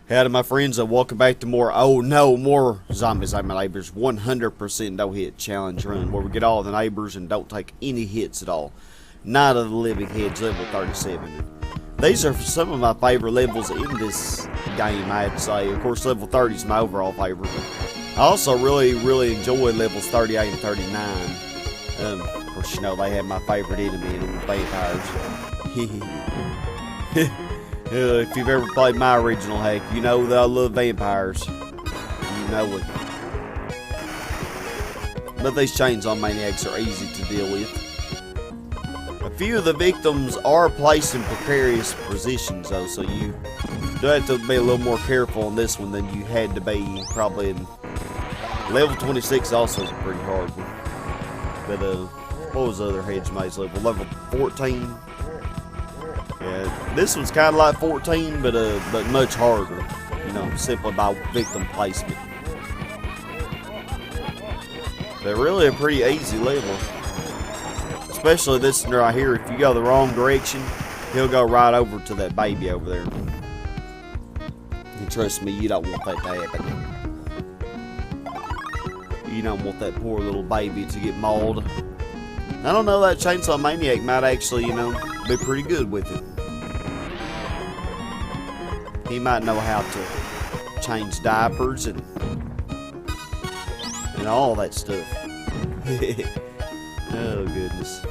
Howdy, my friends, and welcome back to more, oh no, more Zombies Like My Neighbors 100% no hit challenge run, where we get all the neighbors and don't take any hits at all. Night of the Living Hedge, level 37. These are some of my favorite levels in this game, I have to say. Of course, level 30 is my overall favorite, but I also really enjoy levels 38 and 39. Of course, you know, they have my favorite enemy in them, vampires. If you've ever played my original hack, you know that I love vampires. You know it. But these chainsaw maniacs are easy to deal with. A few of the victims are placed in precarious positions though, so you do have to be a little more careful on this one than you had to be probably in level 26. Also is a pretty hard one. But what was the other hedge maze level? Level 14. Yeah, this one's kind of like 14, but much harder, you know, simply by victim placement. They're really a pretty easy level, especially this one right here. If you go the wrong direction, he'll go right over to that baby over there. And trust me, you don't want that to happen. You don't want that poor little baby to get mauled. I don't know, that chainsaw maniac might actually, you know, be pretty good with it. He might know how to change diapers and all that stuff. Oh goodness.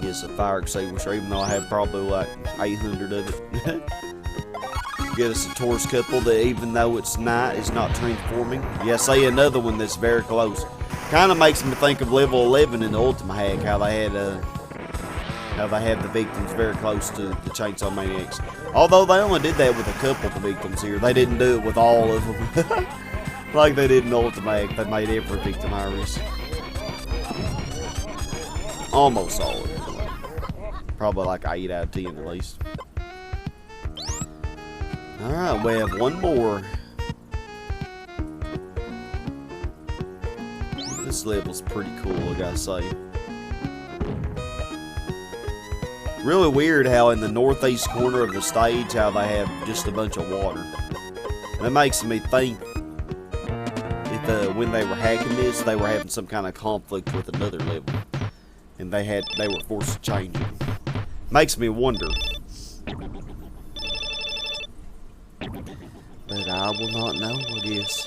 Yes, a fire extinguisher, even though I have probably like 800 of it. Get us a Taurus couple that, even though it's night, is not transforming. Yeah, say another one that's very close. Kind of makes me think of level 11 in the Ultima hack, how they had the victims very close to the chainsaw maniacs. Although they only did that with a couple of the victims here. They didn't do it with all of them. Like they did in Ultima hack. They made every victim Iris. Almost all of them. Probably like 8 out of 10 at least. Alright, we have one more. This level's pretty cool, I gotta say. Really weird how in the northeast corner of the stage, how they have just a bunch of water. That makes me think if when they were hacking this, they were having some kind of conflict with another level, and they were forced to change it. Makes me wonder. But I will not know, I guess.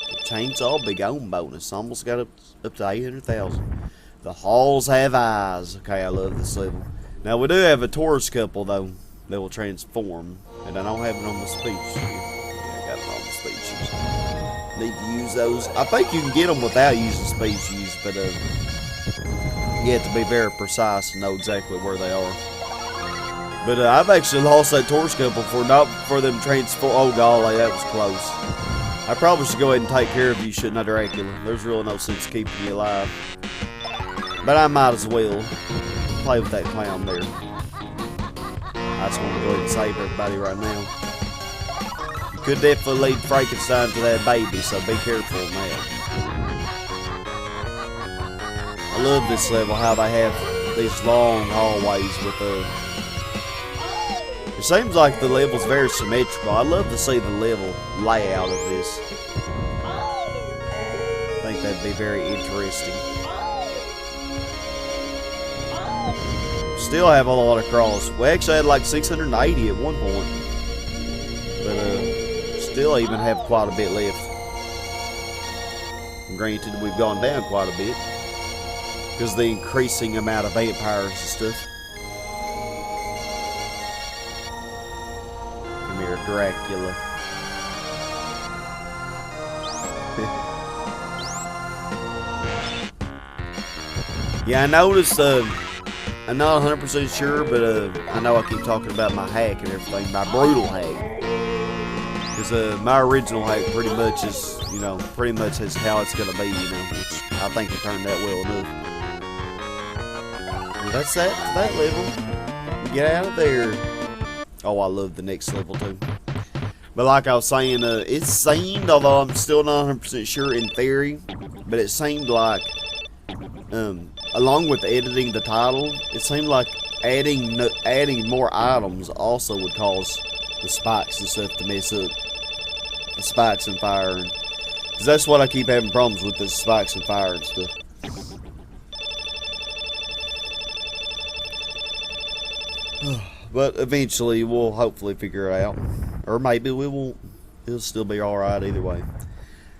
The chainsaw big on bonus almost got up to 800,000. The halls have eyes. Okay, I love this level. Now, we do have a Taurus couple, though, that will transform. And I don't have it on the speed sheet. Yeah, I got it on the speed sheet. Need to use those. I think you can get them without using speed sheets, but you have to be very precise and know exactly where they are. But I've actually lost that Taurus couple for them transform. Oh, golly, that was close. I probably should go ahead and take care of you, shouldn't I, Dracula? There's really no sense keeping you alive. But I might as well play with that clown there. I just want to go ahead and save everybody right now. You could definitely lead Frankenstein to that baby, so be careful on that. I love this level, how they have these long hallways with it seems like the level's very symmetrical. I'd love to see the level layout of this. I think that'd be very interesting. Still have a lot of crawls. We actually had like 680 at one point. But still even have quite a bit left. Granted, we've gone down quite a bit because of the increasing amount of vampires and stuff. Come here, Dracula. Yeah, I noticed I'm not 100% sure, but I know I keep talking about my hack and everything, my brutal hack. Because my original hack pretty much is, you know, pretty much is how it's going to be, you know, which I think it turned out well enough. Well, that's that level. Get out of there. Oh, I love the next level too. But like I was saying, it seemed, although I'm still not 100% sure in theory, but it seemed like along with editing the title, it seemed like adding more items also would cause the spikes and stuff to mess up the spikes and fire. Because that's what I keep having problems with, the spikes and fire and stuff. But eventually we'll hopefully figure it out. Or maybe we won't. It'll still be alright either way.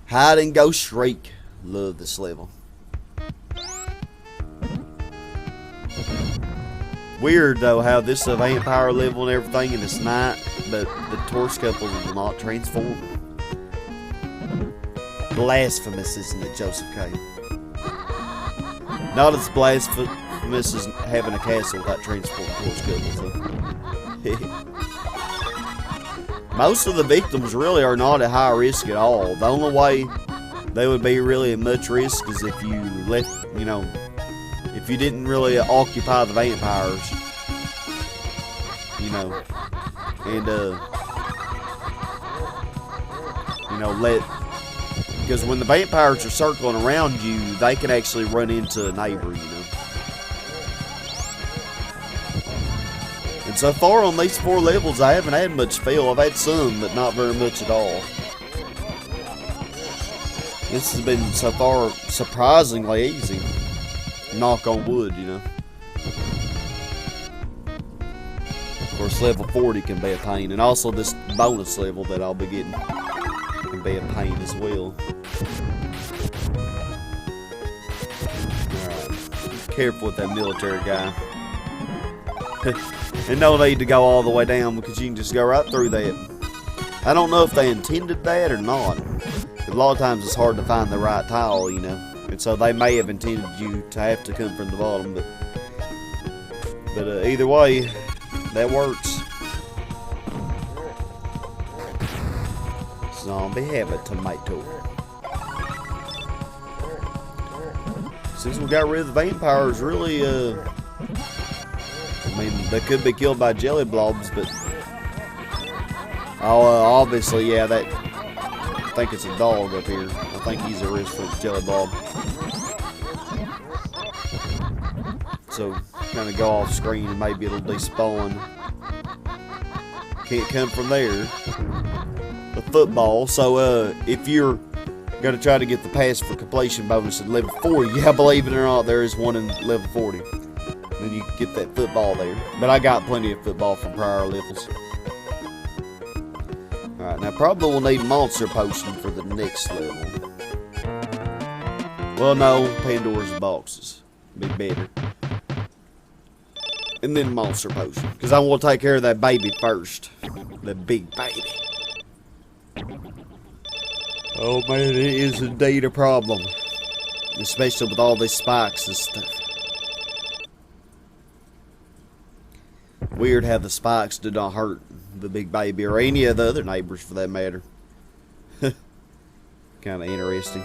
Hide and go shriek. Love this level. Weird though how this is a vampire level and everything, and it's night, but the torch couples will not transform. Blasphemous, isn't it, Joseph K? Not as blasphemous as having a castle without transporting torch couples, though. Most of the victims really are not at high risk at all. The only way they would be really at much risk is if you left, you know, if you didn't really occupy the vampires, you know, and, you know, because when the vampires are circling around you, they can actually run into a neighbor, you know. And so far on these 4 levels, I haven't had much fail. I've had some, but not very much at all. This has been, so far, surprisingly easy. Knock on wood, you know. Of course, level 40 can be a pain. And also this bonus level that I'll be getting can be a pain as well. Alright. Careful with that military guy. And no need to go all the way down, because you can just go right through that. I don't know if they intended that or not. A lot of times it's hard to find the right tile, you know. And so they may have intended you to have to come from the bottom, but either way, that works. Zombie habit tomato. Since we got rid of the vampires, really, I mean, they could be killed by jelly blobs, but obviously, yeah, that. I think it's a dog up here. I think he's a risk for the jelly blob. So, kind of go off screen and maybe it'll despawn. Can't come from there. The football. So, if you're gonna try to get the pass for completion bonus at level 40, yeah, believe it or not, there is one in level 40. Then you get that football there. But I got plenty of football from prior levels. Alright, now probably we'll need monster potion for the next level. Well, no, Pandora's boxes. Be better. And then monster potion. Because I want to take care of that baby first. The big baby. Oh man, it is indeed a problem. Especially with all these spikes and stuff. Weird how the spikes did not hurt the big baby or any of the other neighbors for that matter. Kind of interesting.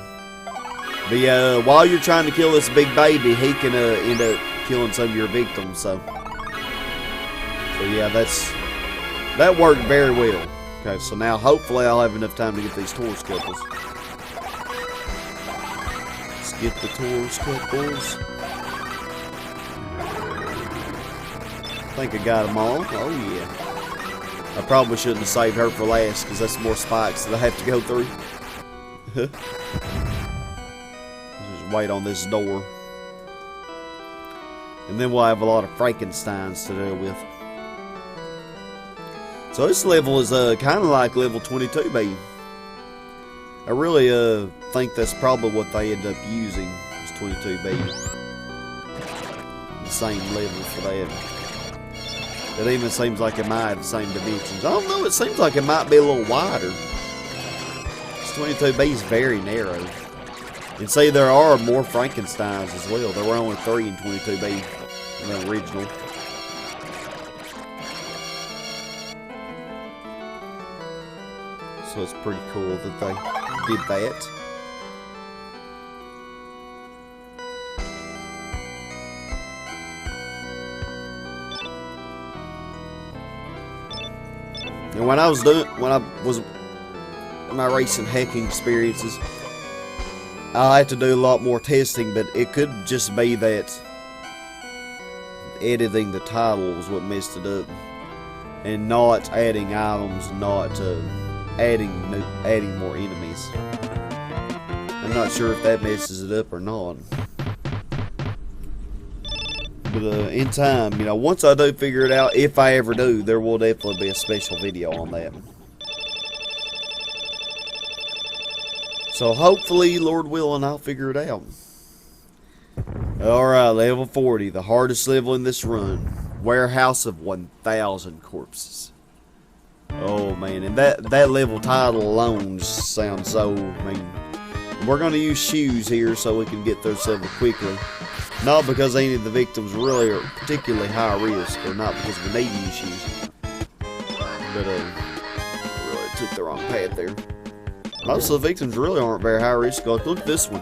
But yeah, while you're trying to kill this big baby, he can end up killing some of your victims. So yeah, that worked very well. Okay, so now hopefully I'll have enough time to get these torch couples. Let's get the torch couples. I think I got them all. Oh yeah. I probably shouldn't have saved her for last, because that's more spikes that I have to go through. Just wait on this door. And then we'll have a lot of frankensteins to deal with. So this level is kind of like level 22B. I really think that's probably what they end up using, is 22B. The same level for that. It even seems like it might have the same dimensions. I don't know, it seems like it might be a little wider. This 22B is very narrow. And see, there are more Frankensteins as well. There were only 3 in 22B in the original. So it's pretty cool that they did that. And when I was my racing hacking experiences, I had to do a lot more testing, but it could just be that editing the title was what messed it up. and not adding items, not adding more enemies. I'm not sure if that messes it up or not. But in time, you know, once I do figure it out, if I ever do, there will definitely be a special video on that. So hopefully, Lord willing, I'll figure it out. Alright, level 40, the hardest level in this run. Warehouse of 1,000 corpses. Oh man, and that level title alone just sounds so mean. We're going to use shoes here so we can get through this level quickly. Not because any of the victims really are particularly high risk, or not because we need to use shoes. But I really took the wrong path there. Most of the victims really aren't very high risk. Like, look at this one.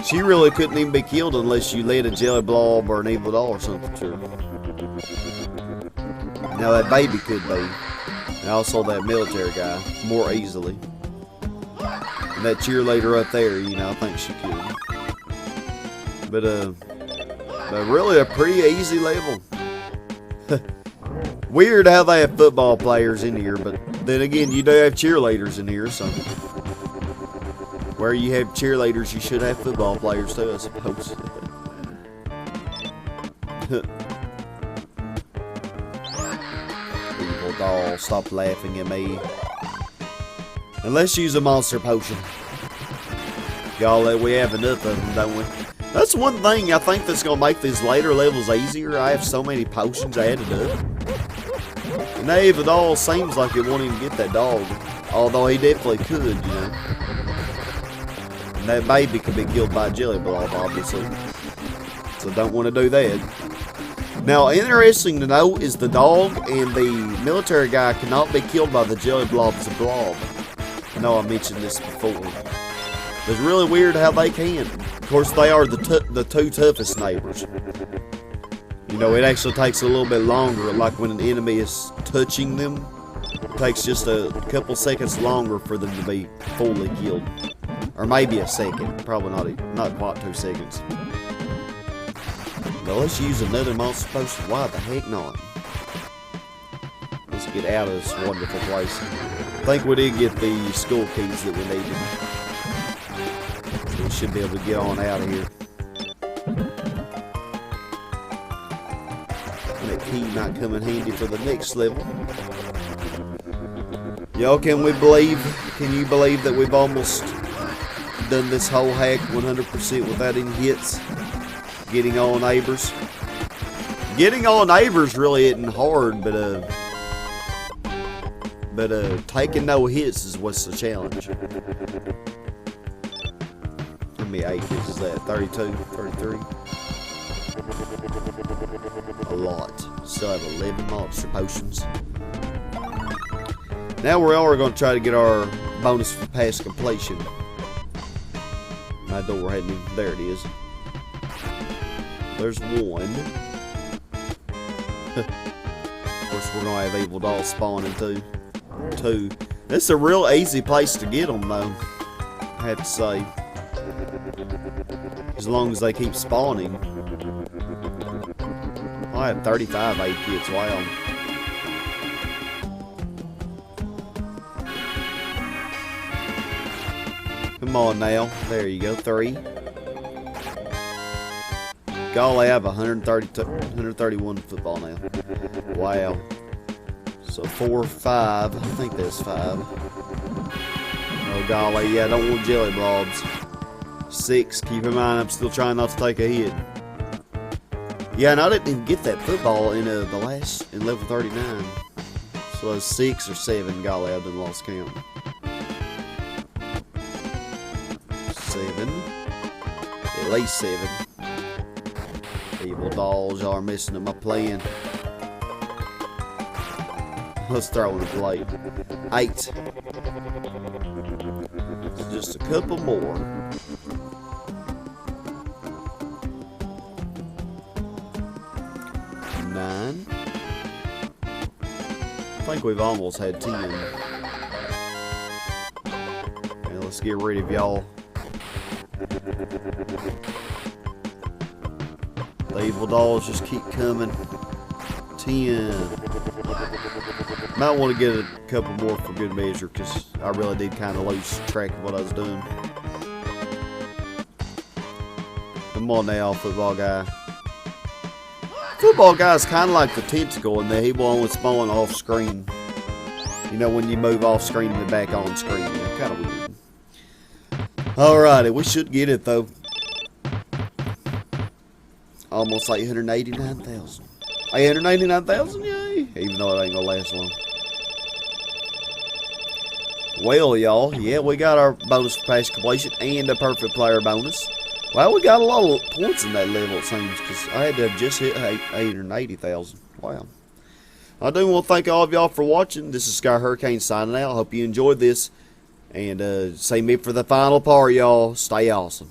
She really couldn't even be killed unless you led a jelly blob or an evil doll or something to her. Now that baby could be. And also that military guy, more easily. And that cheerleader up there, you know, I think she could. But really a pretty easy level. Weird how they have football players in here, but then again, you do have cheerleaders in here, so where you have cheerleaders, you should have football players too, I suppose. Evil doll, stop laughing at me. And let's use a monster potion. Y'all, we have enough of them, don't we? That's one thing I think that's going to make these later levels easier. I have so many potions added up. And that evil doll seems like it won't even get that dog. Although he definitely could, you know. And that baby could be killed by a jelly blob, obviously. So don't want to do that. Now, interesting to note is the dog and the military guy cannot be killed by the jelly blob's blob. I know I mentioned this before. It's really weird how they can. Of course, they are the two toughest neighbors. You know, it actually takes a little bit longer, like when an enemy is touching them. It takes just a couple seconds longer for them to be fully killed. Or maybe a second. Probably not quite 2 seconds. But let's use another monster potion. Why the heck not? Let's get out of this wonderful place. I think we did get the school keys that we needed. So we should be able to get on out of here. That key might come in handy for the next level. Y'all, can you believe that we've almost done this whole hack 100% without any hits? Getting all neighbors. Getting all neighbors really isn't hard, but taking no hits is what's the challenge. How many 8 hits is that? 32, 33? A lot. Still have 11 monster potions. Now we are going to try to get our bonus for past completion. My door hadn't even... There it is. There's one. Of course, we're going to have evil dolls spawning too. 2. This is a real easy place to get them, though. I have to say. As long as they keep spawning. I had 35 8 kits. Wow. Come on now. There you go. 3. Golly, I have 131 football now. Wow. So 4, 5. I think that's 5. Oh golly, yeah, I don't want jelly blobs. 6. Keep in mind, I'm still trying not to take a hit. Yeah, and I didn't even get that football in in level 39. So 6 or 7. Golly, I've been lost count. 7. At least 7. Evil dolls, y'all are messing up my plan. Let's throw in a plate. 8. So just a couple more. 9. I think we've almost had 10. Okay, let's get rid of y'all. The evil dolls just keep coming. 10. Might want to get a couple more for good measure, because I really did kind of lose track of what I was doing. Come on now, football guy. Football guy's kind of like the tentacle in that he will only spawn off screen. You know, when you move off screen and back on screen. Yeah, kind of weird. Alrighty, we should get it though. Almost 889,000. 889,000, yay! Even though it ain't gonna last long. Well, y'all, yeah, we got our bonus for pass completion and a perfect player bonus. Well, we got a lot of points in that level, it seems, because I had to have just hit 880,000. Wow. I do want to thank all of y'all for watching. This is Sky Hurricane signing out. Hope you enjoyed this. And save me for the final part, y'all. Stay awesome.